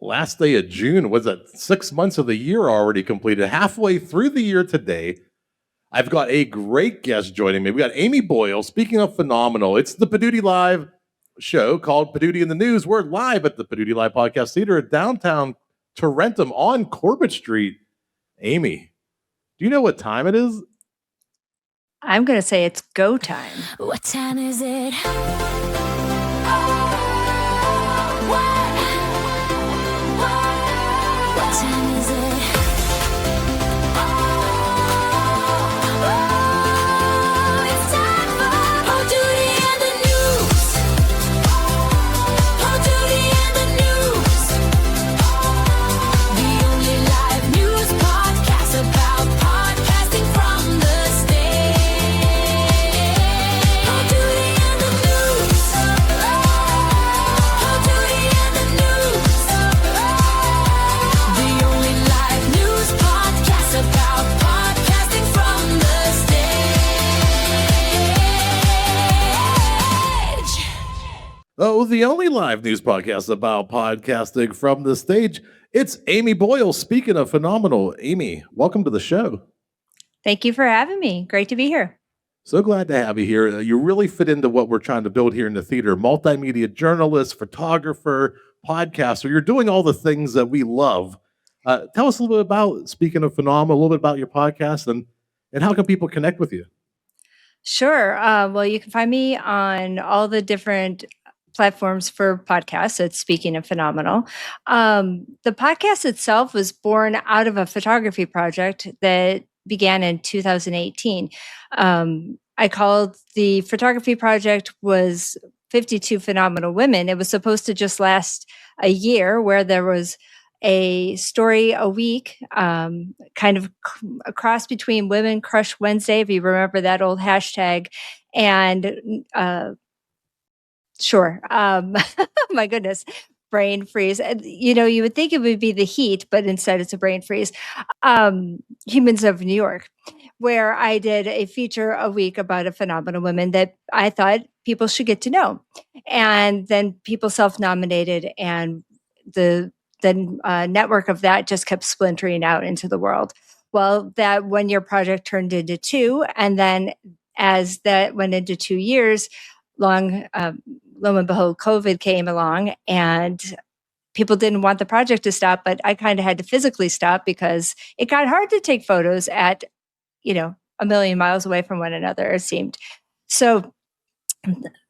Last day of June. Was it 6 months of the year already completed? Halfway through the year today. I've got a great guest joining me. We got Amy Boyle. Speaking of phenomenal, it's the Poduty Live show called Poduty in the News. We're live at the Poduty Live Podcast Theater at downtown Tarentum on Corbett Street. Amy, do you know what time it is? I'm going to say it's go time. What time is it? What time is it? It's time for Poduty and the News. Poduty and the News. The only live news podcast about podcasting from the stage. Poduty and the News. Poduty and the News. The only live news podcast about podcasting from the stage. Oh, the only live news podcast about podcasting from the stage. It's Amy Boyle. Speaking of phenomenal, Amy, welcome to the show. Thank you for having me. Great to be here. So glad to have you here. You really fit into what we're trying to build here in the theater. Multimedia journalist, photographer, podcaster. You're doing all the things that we love. Tell us a little bit about, speaking of phenomenal, a little bit about your podcast and how can people connect with you? Sure. Well, you can find me on all the different platforms for podcasts. It's Speaking of Phenomenal. The podcast itself was born out of a photography project that began in 2018. I called the photography project was 52 Phenomenal Women. It was supposed to just last a year, where there was a story a week, kind of a cross between Women Crush Wednesday, if you remember that old hashtag, and sure. My goodness. Brain freeze. You would think it would be the heat, but instead it's a brain freeze. Humans of New York, where I did a feature a week about a phenomenal woman that I thought people should get to know. And then people self-nominated, and the network of that just kept splintering out into the world. Well, that 1 year project turned into two. And then as that went into 2 years, lo and behold, COVID came along, and people didn't want the project to stop, but I kind of had to physically stop because it got hard to take photos at, a million miles away from one another, it seemed. So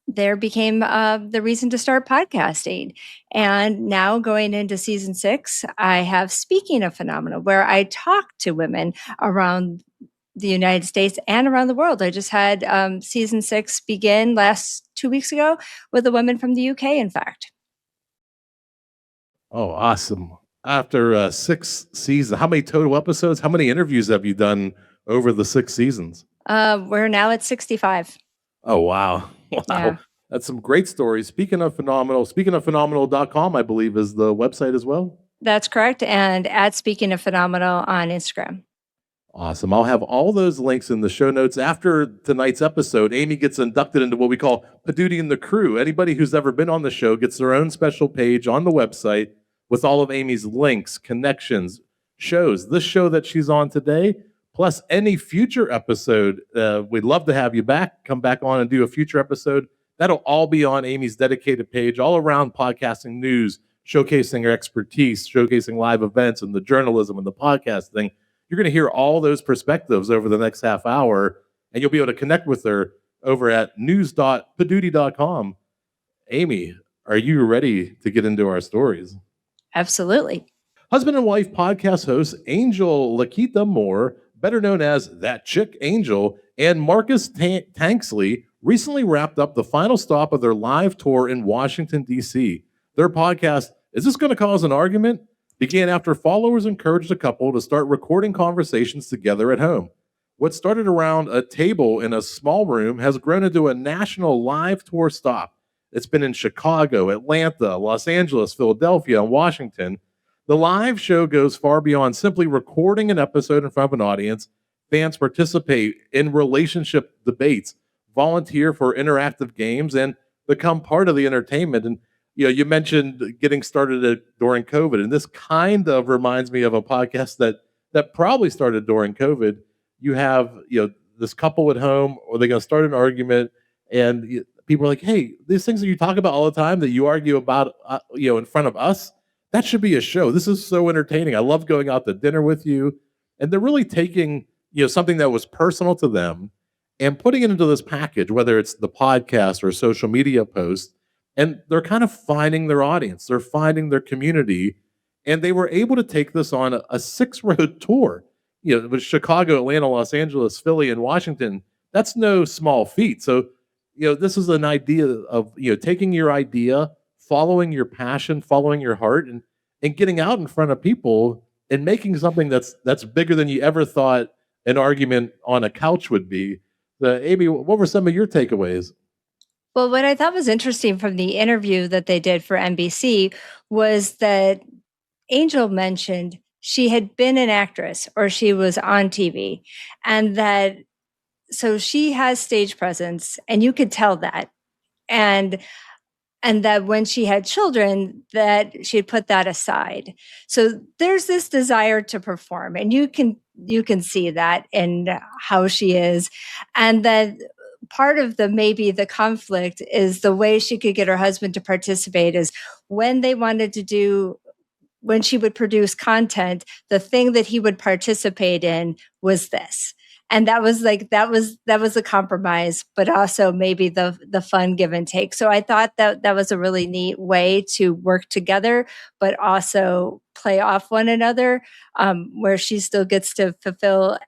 there became the reason to start podcasting. And now going into season 6, I have Speaking of Phenomenal, where I talk to women around the United States and around the world. I just had season 6 begin last 2 weeks ago with a woman from the UK, in fact. Oh, awesome. After 6 seasons, how many total episodes? How many interviews have you done over the 6 seasons? We're now at 65. Oh, wow. Wow. Yeah. That's some great stories. Speaking of phenomenal.com, I believe, is the website as well. That's correct. And at Speaking of Phenomenal on Instagram. Awesome. I'll have all those links in the show notes. After tonight's episode, Amy gets inducted into what we call Poduty and the Crew. Anybody who's ever been on the show gets their own special page on the website with all of Amy's links, connections, shows, this show that she's on today, plus any future episode. We'd love to have you back. Come back on and do a future episode. That'll all be on Amy's dedicated page, all around podcasting news, showcasing her expertise, showcasing live events and the journalism and the podcasting. You're going to hear all those perspectives over the next half hour, and you'll be able to connect with her over at news.poduty.com. Amy, are you ready to get into our stories? Absolutely. Husband and wife podcast hosts Angel Lakita Moore, better known as That Chick Angel, and Marcus Tanksley recently wrapped up the final stop of their live tour in Washington, D.C. Their podcast, Is This Going to Cause an Argument?, began after followers encouraged the couple to start recording conversations together at home. What started around a table in a small room has grown into a national live tour stop. It's been in Chicago, Atlanta, Los Angeles, Philadelphia, and Washington. The live show goes far beyond simply recording an episode in front of an audience. Fans participate in relationship debates, volunteer for interactive games, and become part of the entertainment. And You mentioned getting started during COVID, and this kind of reminds me of a podcast that probably started during COVID. You have this couple at home, or they're going to start an argument, and people are like, "Hey, these things that you talk about all the time that you argue about, in front of us, that should be a show. This is so entertaining. I love going out to dinner with you." And they're really taking something that was personal to them and putting it into this package, whether it's the podcast or social media post, and they're kind of finding their audience, they're finding their community, and they were able to take this on a 6 road tour. With Chicago, Atlanta, Los Angeles, Philly, and Washington. That's no small feat. So, this is an idea of taking your idea, following your passion, following your heart, and getting out in front of people and making something that's bigger than you ever thought an argument on a couch would be. Amy, what were some of your takeaways? Well, what I thought was interesting from the interview that they did for NBC was that Angel mentioned she had been an actress or she was on TV, and that so she has stage presence, and you could tell that. And that when she had children, that she had put that aside. So there's this desire to perform, and you can see that in how she is. And then part of maybe the conflict is the way she could get her husband to participate is when she would produce content, the thing that he would participate in was this. And that was a compromise, but also maybe the fun give and take. So I thought that was a really neat way to work together, but also play off one another, where she still gets to fulfill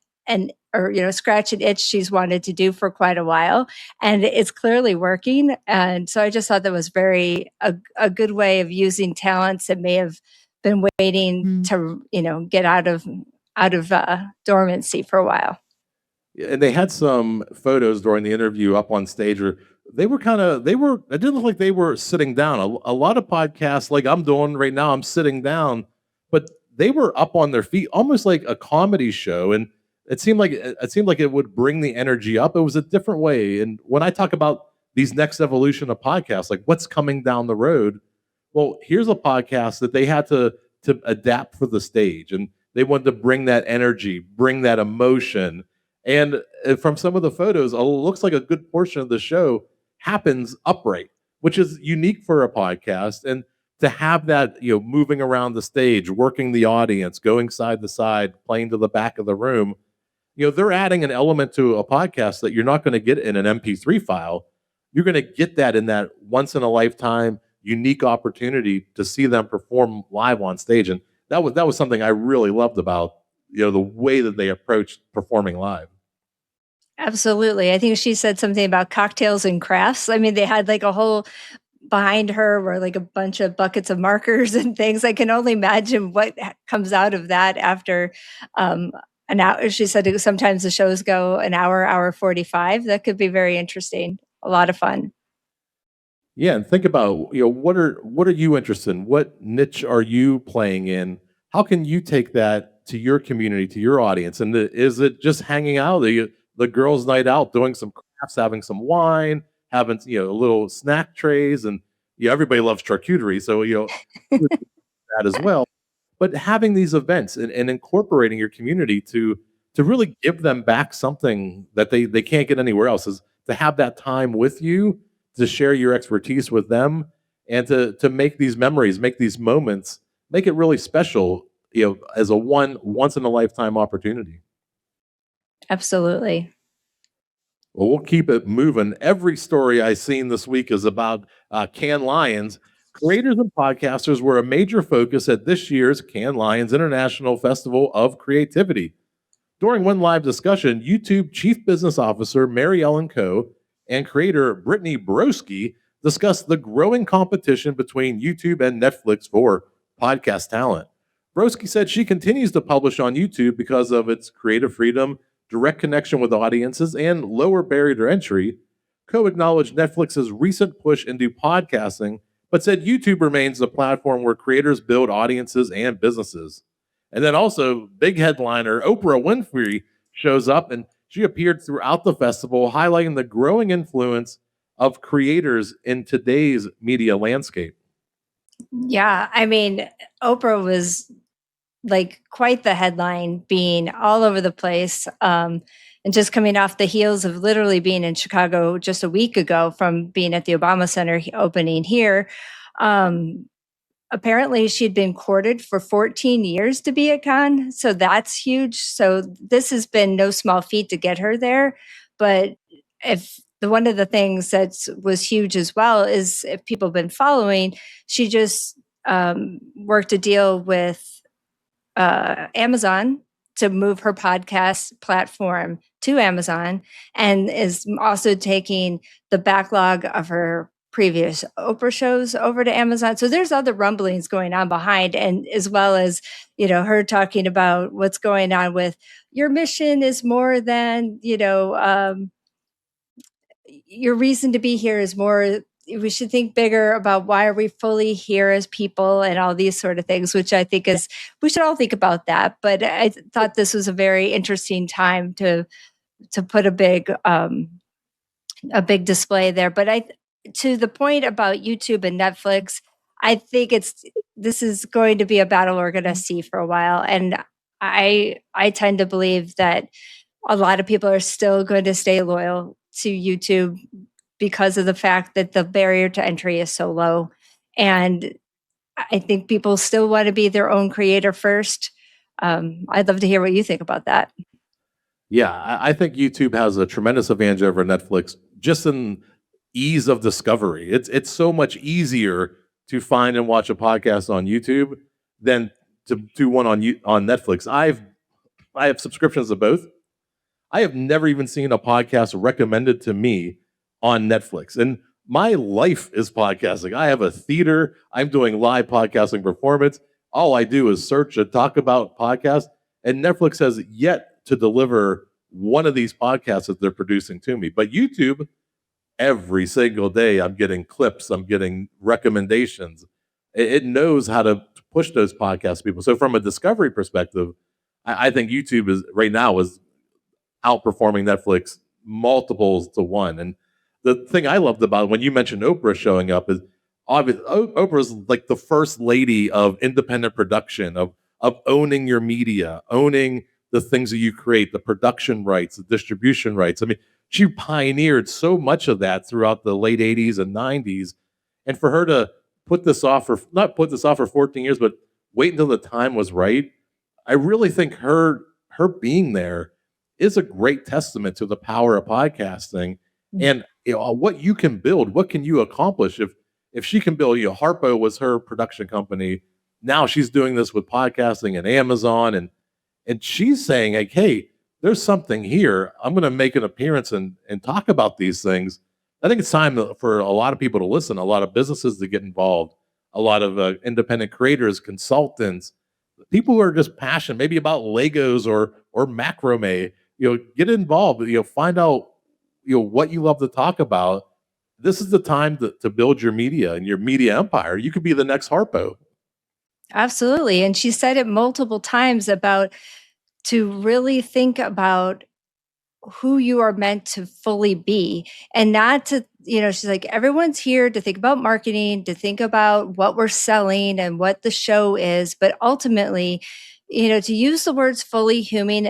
or scratch an itch she's wanted to do for quite a while, and it's clearly working. And so I just thought that was a good way of using talents that may have been waiting to get out of dormancy for a while. And they had some photos during the interview up on stage where it didn't look like they were sitting down. A lot of podcasts, like I'm doing right now, I'm sitting down, but they were up on their feet, almost like a comedy show. And it seemed like it would bring the energy up. It was a different way. And when I talk about these next evolution of podcasts, like what's coming down the road, well, here's a podcast that they had to adapt for the stage, and they wanted to bring that energy, bring that emotion. And from some of the photos, it looks like a good portion of the show happens upright, which is unique for a podcast. And to have that, moving around the stage, working the audience, going side to side, playing to the back of the room, they're adding an element to a podcast that you're not going to get in an MP3 file. You're going to get that in that once in a lifetime unique opportunity to see them perform live on stage. And that was something I really loved about, the way that they approached performing live. Absolutely. I think she said something about cocktails and crafts. I mean, they had like a whole behind her were like a bunch of buckets of markers and things. I can only imagine what comes out of that after an hour. She said sometimes the shows go an hour 45. That could be very interesting. A lot of fun. Yeah, and think about, what are you interested in? What niche are you playing in? How can you take that to your community, to your audience? And is it just hanging out? The girls' night out, doing some crafts, having some wine, having little snack trays, and everybody loves charcuterie, so that as well. But having these events and incorporating your community to really give them back something that they can't get anywhere else, is to have that time with you, to share your expertise with them, and to make these memories, make these moments, make it really special, as a once in a lifetime opportunity. Absolutely. Well, we'll keep it moving. Every story I've seen this week is about Cannes Lions. Creators and podcasters were a major focus at this year's Cannes Lions International Festival of Creativity. During one live discussion, YouTube Chief Business Officer Mary Ellen Coe and creator Brittany Broski discussed the growing competition between YouTube and Netflix for podcast talent. Broski said she continues to publish on YouTube because of its creative freedom, direct connection with audiences, and lower barrier to entry. Coe acknowledged Netflix's recent push into podcasting, but said YouTube remains the platform where creators build audiences and businesses. And then also, big headliner Oprah Winfrey shows up, and she appeared throughout the festival, highlighting the growing influence of creators in today's media landscape. Yeah, I mean, Oprah was like quite the headline, being all over the place, and just coming off the heels of literally being in Chicago just a week ago from being at the Obama Center opening here. Um, Apparently, she'd been courted for 14 years to be at Cannes, so that's huge. So this has been no small feat to get her there. But if the one of the things that was huge as well is, if people have been following, she just worked a deal with Amazon to move her podcast platform to Amazon, and is also taking the backlog of her previous Oprah shows over to Amazon. So there's other rumblings going on behind, and as well as, her talking about what's going on with your mission is more than, your reason to be here is more, we should think bigger about why are we fully here as people, and all these sort of things, which I think is, we should all think about that. But I thought this was a very interesting time to put a big display there. But to the point about YouTube and Netflix, I think this is going to be a battle we're going to see for a while. And I tend to believe that a lot of people are still going to stay loyal to YouTube because of the fact that the barrier to entry is so low. And I think people still want to be their own creator first. I'd love to hear what you think about that. Yeah, I think YouTube has a tremendous advantage over Netflix just in ease of discovery. It's so much easier to find and watch a podcast on YouTube than to do one on Netflix. I have subscriptions to both. I have never even seen a podcast recommended to me on Netflix. And my life is podcasting. I have a theater. I'm doing live podcasting performance. All I do is search and talk about podcasts. And Netflix has yet to deliver one of these podcasts that they're producing to me. But YouTube, every single day, I'm getting clips, I'm getting recommendations. It knows how to push those podcasts to people. So from a discovery perspective, I think YouTube is right now is outperforming Netflix multiples to one. And the thing I loved about it, when you mentioned Oprah showing up, is obvious. Oprah's like the first lady of independent production, of owning your media, owning the things that you create, the production rights, the distribution rights. I mean, she pioneered so much of that throughout the late 80s and 90s. And for her to not put this off for 14 years, but wait until the time was right, I really think her being there is a great testament to the power of podcasting and what you can build. What can you accomplish if she can build? Harpo was her production company. Now she's doing this with podcasting and Amazon, and she's saying, like, hey, there's something here. I'm going to make an appearance and talk about these things. I think it's time for a lot of people to listen, a lot of businesses to get involved, a lot of independent creators, consultants, people who are just passionate, maybe about Legos or macrame. Get involved. Find out what you love to talk about. This is the time to build your media and your media empire. You could be the next Harpo. Absolutely. And she said it multiple times about to really think about who you are meant to fully be, and not to, she's like, everyone's here to think about marketing, to think about what we're selling and what the show is. But ultimately, to use the words fully human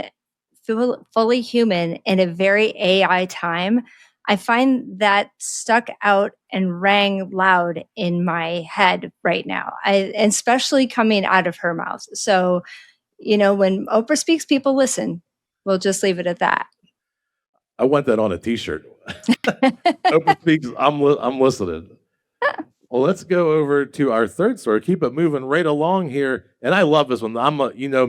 in a very AI time, I find that stuck out and rang loud in my head right now, and especially coming out of her mouth. So, when Oprah speaks, people listen. We'll just leave it at that. I want that on a T-shirt. Oprah speaks. I'm listening. Well, let's go over to our third story. Keep it moving right along here. And I love this one. I'm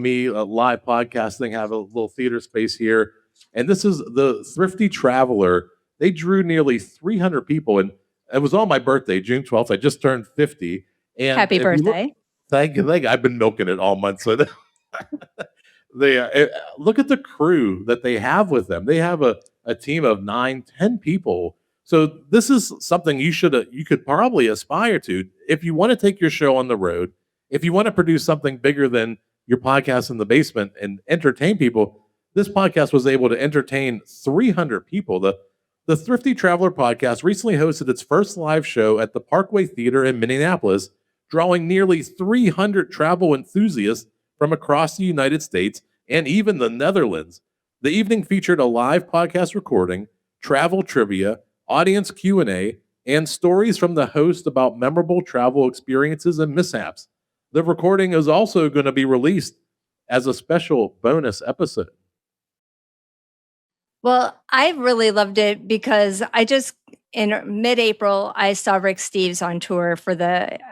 me, a live podcasting, have a little theater space here. And this is the Thrifty Traveler. They drew nearly 300 people. And it was on my birthday, June 12th. I just turned 50. And happy birthday. Thank you. I've been milking it all month. So they look at the crew that they have with them. They have a team of 9-10 people. So this is something you could probably aspire to if you want to take your show on the road. If you want to produce something bigger than your podcast in the basement and entertain people, this podcast was able to entertain 300 people. The Thrifty Traveler podcast recently hosted its first live show at the Parkway Theater in Minneapolis, drawing nearly 300 travel enthusiasts from across the United States and even the Netherlands. The evening featured a live podcast recording, travel trivia, audience Q&A, and stories from the host about memorable travel experiences and mishaps. The recording is also going to be released as a special bonus episode. Well, I really loved it because in mid-April, I saw Rick Steves on tour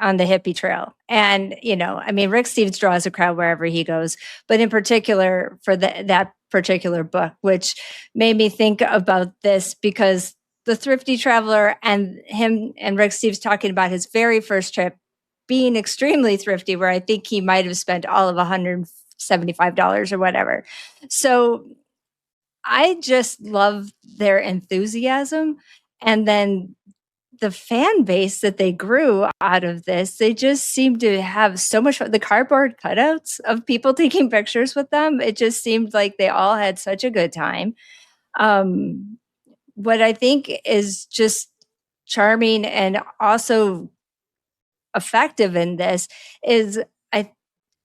on the Hippie Trail. And, Rick Steves draws a crowd wherever he goes, but in particular for that particular book, which made me think about this because the Thrifty Traveler and him and Rick Steves talking about his very first trip being extremely thrifty, where I think he might have spent all of $175 or whatever. So I just love their enthusiasm. And then the fan base that they grew out of this, they just seemed to have so much fun. The cardboard cutouts of people taking pictures with them, it just seemed like they all had such a good time. What I think is just charming and also effective in this is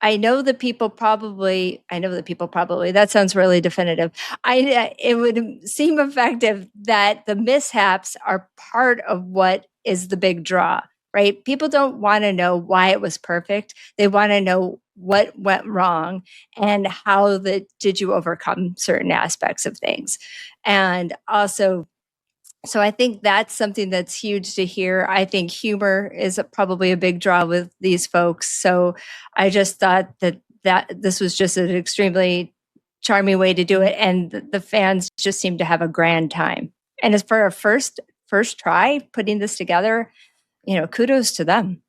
I know that people probably, that sounds really definitive. It would seem effective that the mishaps are part of what is the big draw, right? People don't want to know why it was perfect. They want to know what went wrong and how did you overcome certain aspects of things. And also, so I think that's something that's huge to hear. I think humor is probably a big draw with these folks. So I just thought that this was just an extremely charming way to do it. And the fans just seem to have a grand time. And as for a first try putting this together, kudos to them.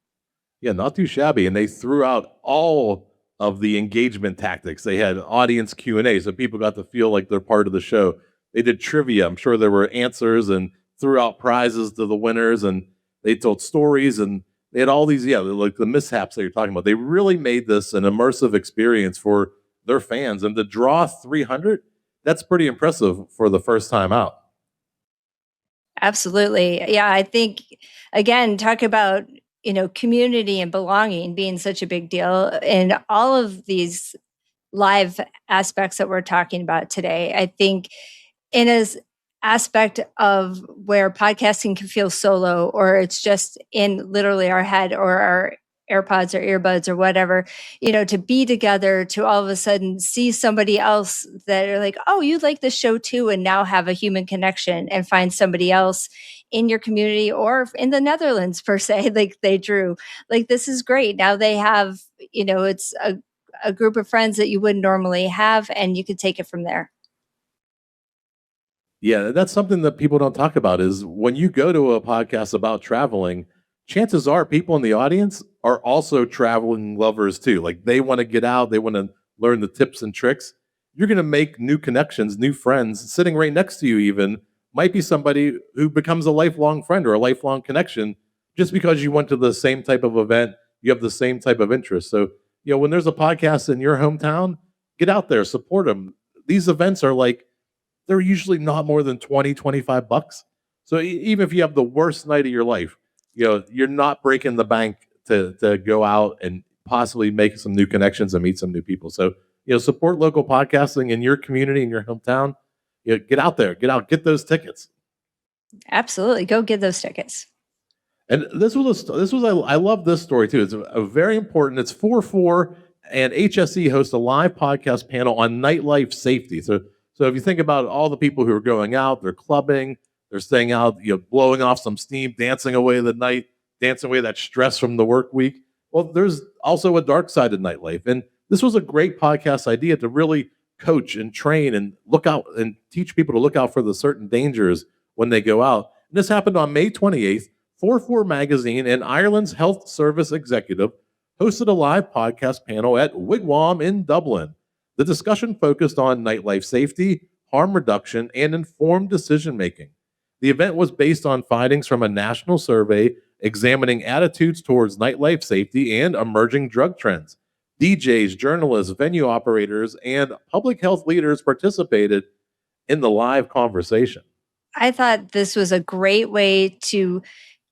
Yeah, not too shabby. And they threw out all of the engagement tactics. They had audience Q&A, so people got to feel like they're part of the show. They did trivia. I'm sure there were answers and threw out prizes to the winners, and they told stories, and they had all these, like the mishaps that you're talking about. They really made this an immersive experience for their fans. And to draw 300, that's pretty impressive for the first time out. Absolutely. Yeah, I think, again, talk about, community and belonging being such a big deal in all of these live aspects that we're talking about today. I think in an aspect of where podcasting can feel solo, or it's just in literally our head or our AirPods or earbuds or whatever, to be together, to all of a sudden see somebody else that are like, oh, you like this show too, and now have a human connection and find somebody else in your community or in the Netherlands per se, like they drew. Like, this is great. Now they have, it's a group of friends that you wouldn't normally have, and you could take it from there. Yeah, that's something that people don't talk about is when you go to a podcast about traveling, chances are people in the audience are also traveling lovers too. Like, they want to get out, they want to learn the tips and tricks. You're going to make new connections, new friends. Sitting right next to you even might be somebody who becomes a lifelong friend or a lifelong connection just because you went to the same type of event, you have the same type of interest. So, when there's a podcast in your hometown, get out there, support them. These events are they're usually not more than $20-$25. So even if you have the worst night of your life, you're not breaking the bank to go out and possibly make some new connections and meet some new people. So, support local podcasting in your community, in your hometown. Get out there, get those tickets. Absolutely. Go get those tickets. And I love this story too. It's a very important. It's 4/4, and HSE hosts a live podcast panel on nightlife safety. So if you think about all the people who are going out, they're clubbing, they're staying out, blowing off some steam, dancing away the night, dancing away that stress from the work week. Well, there's also a dark side of nightlife. And this was a great podcast idea to really coach and train and look out and teach people to look out for the certain dangers when they go out. And this happened on May 28th. 4/4 Magazine and Ireland's Health Service Executive hosted a live podcast panel at Wigwam in Dublin. The discussion focused on nightlife safety, harm reduction, and informed decision-making. The event was based on findings from a national survey examining attitudes towards nightlife safety and emerging drug trends. DJs, journalists, venue operators, and public health leaders participated in the live conversation. I thought this was a great way to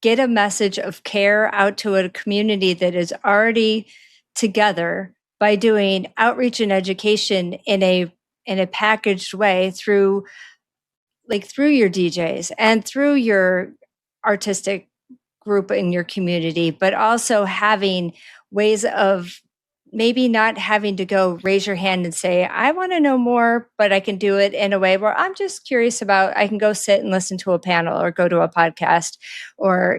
get a message of care out to a community that is already together by doing outreach and education in a packaged way through your DJs and through your artistic group in your community, but also having ways of maybe not having to go raise your hand and say, I want to know more, but I can do it in a way where I'm just curious about, I can go sit and listen to a panel or go to a podcast or,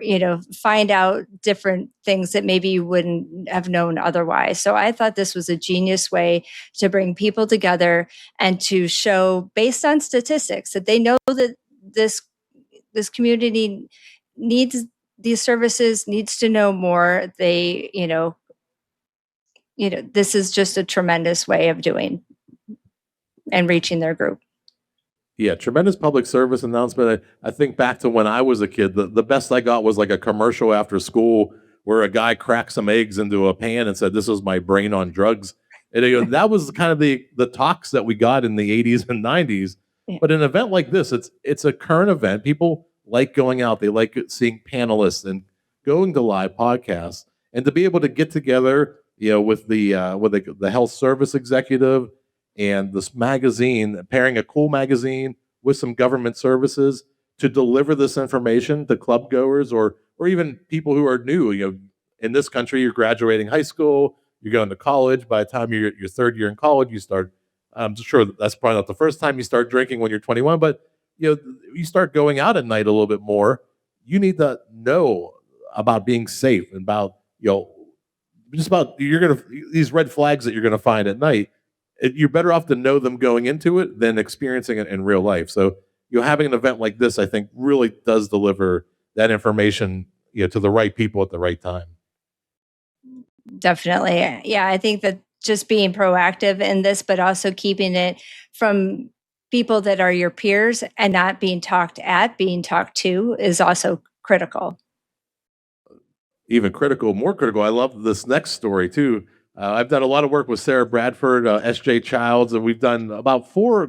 find out different things that maybe you wouldn't have known otherwise. So I thought this was a genius way to bring people together and to show based on statistics that they know that this community needs these services, needs to know more. They, this is just a tremendous way of doing and reaching their group. Yeah, tremendous public service announcement. I think back to when I was a kid, the best I got was like a commercial after school where a guy cracked some eggs into a pan and said, "This is my brain on drugs." And that was kind of the talks that we got in the 80s and 90s. Yeah. But an event like this, it's a current event. People like going out. They like seeing panelists and going to live podcasts. And to be able to get together, with the health service executive and this magazine, pairing a cool magazine with some government services to deliver this information to club goers or even people who are new. In this country, you're graduating high school, you're going to college. By the time you're your third year in college, you start. I'm sure that's probably not the first time you start drinking when you're 21, but you start going out at night a little bit more. You need to know about being safe and about just about these red flags that you're gonna find at night. You're better off to know them going into it than experiencing it in real life. So having an event like this, I think, really does deliver that information to the right people at the right time. Definitely. Yeah, I think that just being proactive in this, but also keeping it from people that are your peers and not being talked at, being talked to is also critical. Even more critical. I love this next story too. I've done a lot of work with Sarah Bradford, S.J. Childs, and we've done about 4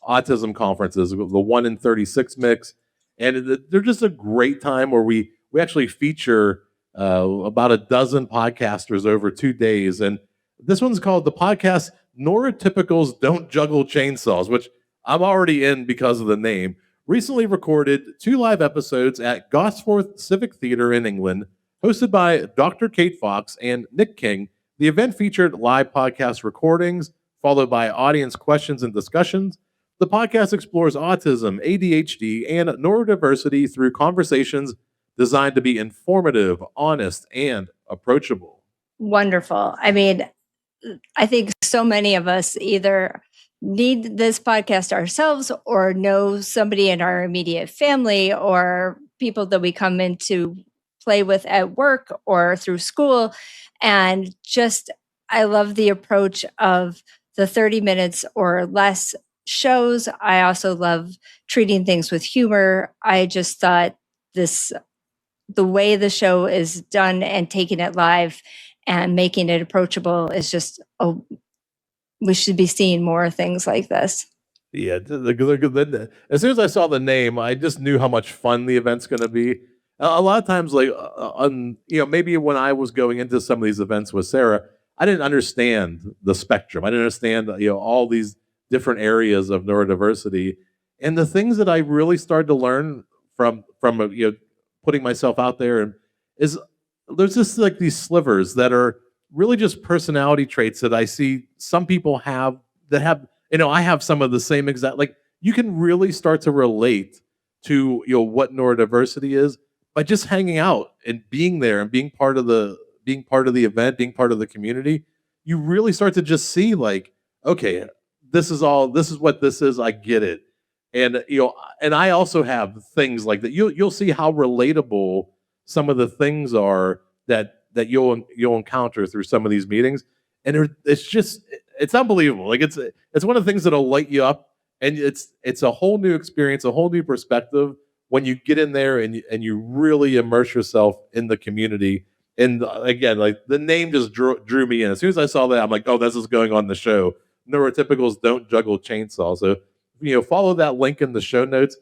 autism conferences, the 1 in 36 mix. And they're just a great time where we actually feature about a dozen podcasters over 2 days. And this one's called the podcast Neurotypicals Don't Juggle Chainsaws, which I'm already in because of the name. Recently recorded 2 live episodes at Gosforth Civic Theater in England, hosted by Dr. Kate Fox and Nick King. The event featured live podcast recordings, followed by audience questions and discussions. The podcast explores autism, ADHD, and neurodiversity through conversations designed to be informative, honest, and approachable. Wonderful. I mean, I think so many of us either need this podcast ourselves or know somebody in our immediate family or people that we come into play with at work or through school. And I love the approach of the 30 minutes or less shows. I also love treating things with humor. I just thought the way the show is done and taking it live and making it approachable is just, we should be seeing more things like this. Yeah, as soon as I saw the name, I just knew how much fun the event's going to be. A lot of times, maybe when I was going into some of these events with Sarah, I didn't understand the spectrum. I didn't understand, all these different areas of neurodiversity, and the things that I really started to learn from putting myself out there is there's just like these slivers that are really just personality traits that I see some people have that have. I have some of the same exact. Like you can really start to relate to what neurodiversity is by just hanging out and being there and being part of the event, being part of the community. You really start to just see like, okay, this is what this is. I get it. And and I also have things like that. You'll see how relatable some of the things are that you'll encounter through some of these meetings. And it's unbelievable. Like it's one of the things that'll light you up, and it's a whole new experience, a whole new perspective when you get in there and you really immerse yourself in the community. And again, like the name just drew me in. As soon as I saw that, I'm like, oh, this is going on the show. Neurotypicals Don't Juggle Chainsaws. So follow that link in the show notes.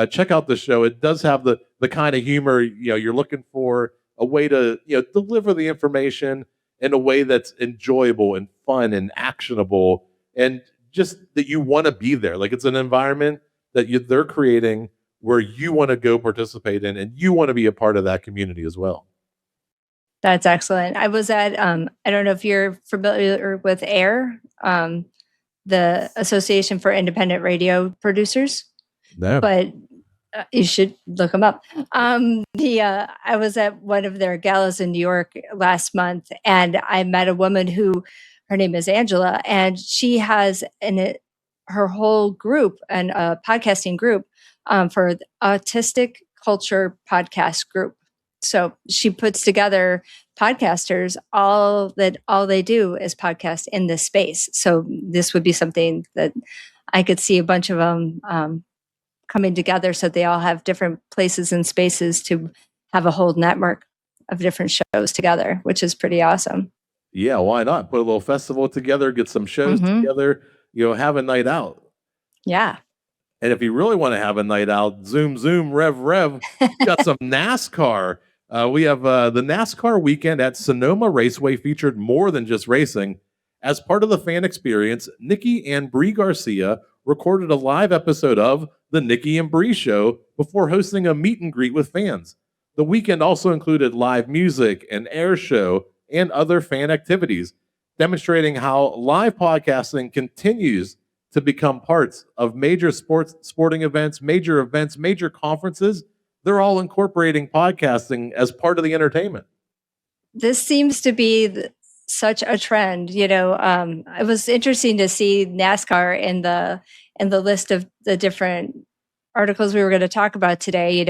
check out the show. It does have the kind of humor you're looking for, a way to deliver the information in a way that's enjoyable and fun and actionable, and just that you want to be there. Like, it's an environment that they're creating where you want to go participate in, and you want to be a part of that community as well. That's excellent. I was at, I don't know if you're familiar with AIR, the Association for Independent Radio Producers, No. but you should look them up. I was at one of their galas in New York last month, and I met a woman who, her name is Angela, and she has her whole group, and a podcasting group for the Autistic Culture Podcast Group. So she puts together podcasters, all they do is podcast in this space. So this would be something that I could see a bunch of them coming together, so they all have different places and spaces to have a whole network of different shows together, which is pretty awesome. Yeah, why not? Put a little festival together, get some shows together, have a night out. Yeah. And if you really want to have a night out, zoom, rev, got some NASCAR. We have the NASCAR weekend at Sonoma Raceway featured more than just racing. As part of the fan experience, Nikki and Brie Garcia recorded a live episode of The Nikki and Brie Show before hosting a meet and greet with fans. The weekend also included live music, an air show, and other fan activities, demonstrating how live podcasting continues to become parts of major sporting events, major conferences. They're all incorporating podcasting as part of the entertainment. This seems to be such a trend. It was interesting to see NASCAR in the list of the different articles we were going to talk about today.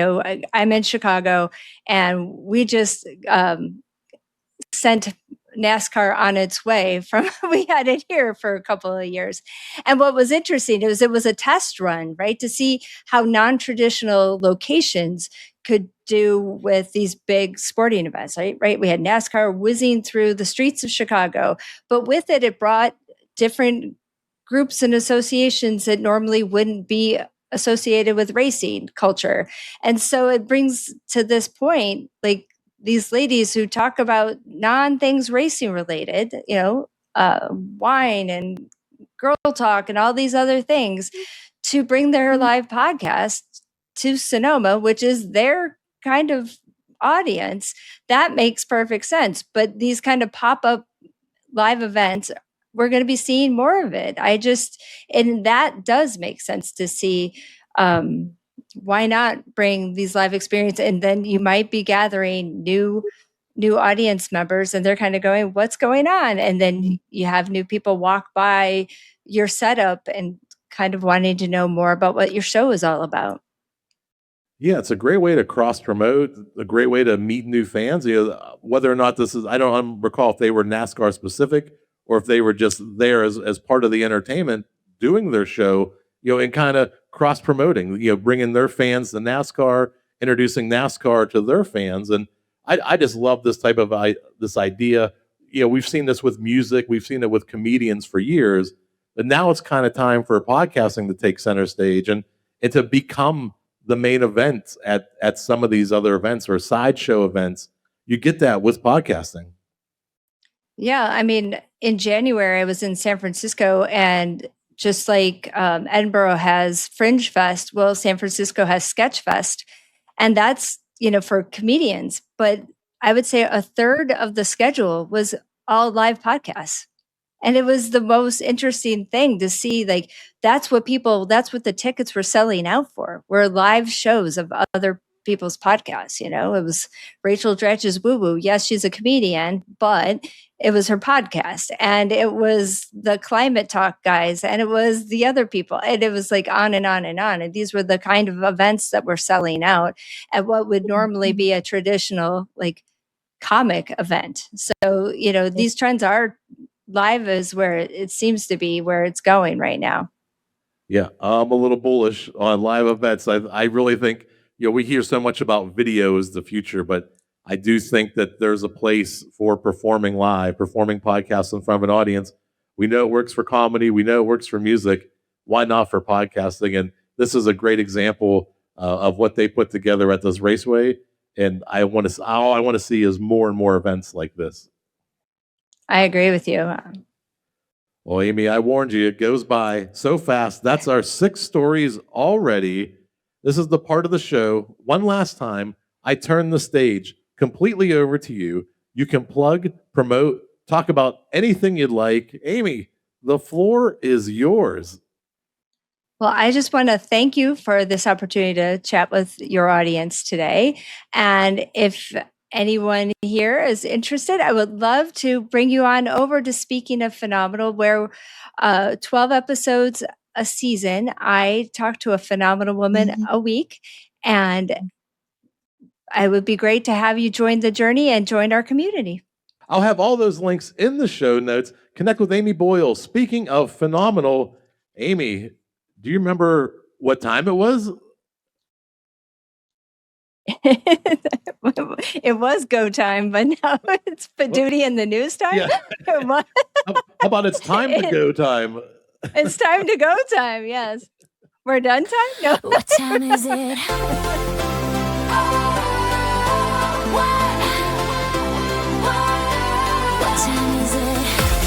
I'm in Chicago, and we just sent NASCAR on its way from, we had it here for a couple of years. And what was interesting is it was a test run, right? To see how non-traditional locations could do with these big sporting events, right? We had NASCAR whizzing through the streets of Chicago, but with it, it brought different groups and associations that normally wouldn't be associated with racing culture. And so it brings to this point, like, these ladies who talk about non-things racing related, wine and girl talk and all these other things, to bring their live podcast to Sonoma, which is their kind of audience. That makes perfect sense. But these kind of pop-up live events, we're going to be seeing more of it. And that does make sense to see. Why not bring these live experiences? And then you might be gathering new audience members, and they're kind of going, what's going on? And then you have new people walk by your setup and kind of wanting to know more about what your show is all about. Yeah, it's a great way to cross promote, a great way to meet new fans. Whether or not this is, I don't recall if they were NASCAR specific or if they were just there as part of the entertainment doing their show, and kind of cross promoting, bringing their fans to NASCAR, introducing NASCAR to their fans. And I just love this type of this idea. We've seen this with music, we've seen it with comedians for years, but now it's kind of time for podcasting to take center stage and to become the main event at some of these other events or sideshow events. You get that with podcasting. Yeah, I mean, in January, I was in San Francisco, and just like Edinburgh has Fringe Fest, well, San Francisco has Sketch Fest, and that's for comedians. But I would say a third of the schedule was all live podcasts, and it was the most interesting thing to see. Like, that's what the tickets were selling out for, were live shows of other people's podcasts. It was Rachel Dratch's Woo Woo. Yes, she's a comedian, but it was her podcast, and it was the Climate Talk guys, and it was the other people, and it was like on and on and on. And these were the kind of events that were selling out at what would normally be a traditional like comic event. So, these trends are live is where it seems to be where it's going right now. Yeah, I'm a little bullish on live events. I really think, we hear so much about video as the future, but I do think that there's a place for performing podcasts in front of an audience. We know it works for comedy. We know it works for music. Why not for podcasting? And this is a great example of what they put together at this raceway. And all I want to see is more and more events like this. I agree with you. Well, Amy, I warned you, it goes by so fast. That's our 6 stories already. This is the part of the show. One last time, I turn the stage completely over to you. You can plug, promote, talk about anything you'd like. Amy, the floor is yours. Well, I just want to thank you for this opportunity to chat with your audience today. And if anyone here is interested, I would love to bring you on over to Speaking of Phenomenal, where 12 episodes a season, I talk to a phenomenal woman a week. And it would be great to have you join the journey and join our community. I'll have all those links in the show notes. Connect with Amy Boyle. Speaking of phenomenal, Amy, do you remember what time it was? It was go time, but now it's Poduty and the news time. Yeah. How about it's time to go time? It's time to go time. Yes. We're done time? No. What time is it? What time is it?